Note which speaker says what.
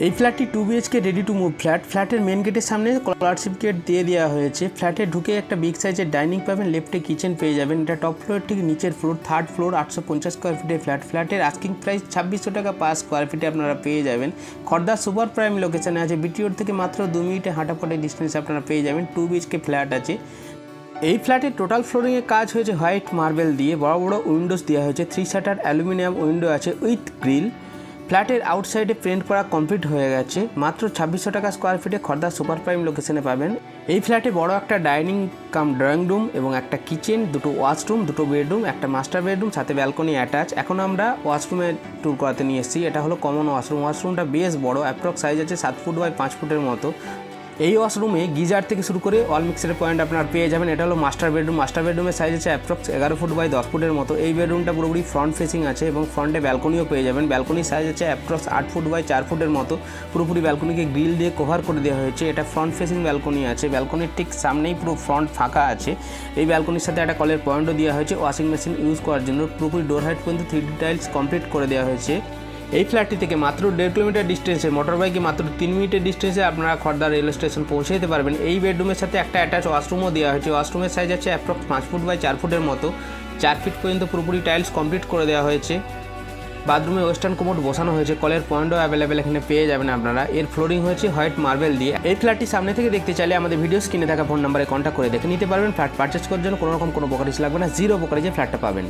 Speaker 1: এই ফ্ল্যাটটি 2 BHK ready to move ফ্ল্যাটের মেন গেটের সামনে স্কলারশিপ গেট দিয়ে দেওয়া হয়েছে। ফ্ল্যাটে ঢুকে একটা বিগ সাইজের ডাইনিং পাবেন, লেফটে কিচেন পেয়ে যাবেন। এটা টপ ফ্লোর থেকে নিচের ফ্লোর, থার্ড ফ্লোর, 850 স্কোয়ার ফিটের ফ্ল্যাটের আস্কিং প্রাইস 2600 টাকা পার স্কোয়ার ফিটে আপনারা পেয়ে যাবেন। খড়দা সুপার প্রাইম লোকেশনে আছে, বিটিওর থেকে মাত্র 2 মিনিটে হাঁটাপটে ডিস্টেন্সে আপনারা পেয়ে যাবেন। 2 BHK ফ্ল্যাট আছে। এই ফ্ল্যাটের টোটাল ফ্লোরিংয়ে কাজ হয়েছে হোয়াইট মার্বেল দিয়ে, বড় বড় উইন্ডোজ দেওয়া হয়েছে, 3 শাটার অ্যালুমিনিয়াম উইন্ডো আছে উইথ গ্রিল। ফ্ল্যাটের আউটসাইডে পেন্ট করা কমপ্লিট হয়ে গেছে। মাত্র 2600 টাকা স্কোয়ার ফিটে খড়দা সুপার প্রাইম লোকেশনে পাবেন। এই ফ্ল্যাটে বড় একটা ডাইনিং কাম ড্রয়িং রুম এবং একটা কিচেন, দুটো ওয়াশরুম, দুটো বেডরুম, একটা মাস্টার বেডরুম, সাথে ব্যালকনি অ্যাটাচ। এখন আমরা ওয়াশরুমে ট্যুর করাতে নিয়ে এসেছি। এটা হলো কমন ওয়াশরুম। ওয়াশরুমটা বেশ বড়, অ্যাপ্রক্স সাইজ আছে 7 ফুট বাই 5 ফুটের মতো। এই ওয়াশরুমে গিজার থেকে শুরু করে অল মিক্সারের পয়েন্ট আপনার পেয়ে যাবেন। এটা হলো মাস্টার বেডরুমের সাইজ আছে অ্যাপ্রক্স 11 ফুট বাই 10 ফুটের মতো। এই বেডরুমটা পুরোপুরি ফ্রন্ট ফেসিং আছে এবং ফ্রন্টে ব্যালকনিও পেয়ে যাবেন। ব্যালকনির সাইজ আছে অ্যাপ্রক্স 8 ফুট বাই 4 ফুটের মতো। পুরোপুরি ব্যালকনিকে গ্রিল দিয়ে কভার করে দেওয়া হয়েছে। এটা ফ্রন্ট ফেসিং ব্যালকনি আছে। ব্যালকনির ঠিক সামনেই পুরো ফ্রন্ট ফাঁকা আছে। এই ব্যালকনির সাথে একটা কলের পয়েন্টও দেওয়া হয়েছে ওয়াশিং মেশিন ইউজ করার জন্য। পুরোপুরি ডোর হাইট পর্যন্ত 3D টাইলস কমপ্লিট করে দেওয়া হয়েছে। এই ফ্ল্যাটটি থেকে মাত্র 1.5 কিলোমিটার ডিস্টেন্সে, মোটর বাইকে মাত্র 3 মিনিটের ডিস্টেন্সে আপনারা খড়দা রেল স্টেশন পৌঁছে যেতে পারবেন। এই বেডরুমের সাথে একটা অ্যাটাচ ওয়াশরুমও দেওয়া হয়েছে। ওয়াশরুমের সাইজ আছে অ্যাপ্রক্স 5 ফুট বাই 4 ফুটের মতো। 4 ফিট পর্যন্ত পুরোপুরি টাইলস কমপ্লিট করে দেওয়া হয়েছে। বাথরুমে ওয়েস্টার্ন কোমোড বসানো হয়েছে। কলের পয়েন্টও অ্যাভেলেবেল এখানে পেয়ে যাবেন আপনারা। এর ফ্লোরিং হয়েছে হোয়াইট মার্বেল দিয়ে। এই ফ্ল্যাটটি সামনে থেকে দেখতে চাইলে আমাদের ভিডিও স্ক্রিনে থাকা ফোন নাম্বারে কন্ট্যাক্ট করে দেখে নিতে পারবেন। ফ্ল্যাট পারচেস করার জন্য কোনো রকম কোনো ব্রোকারেজ লাগবে না, 0 ব্রোকারেজে ফ্ল্যাটটা পাবেন।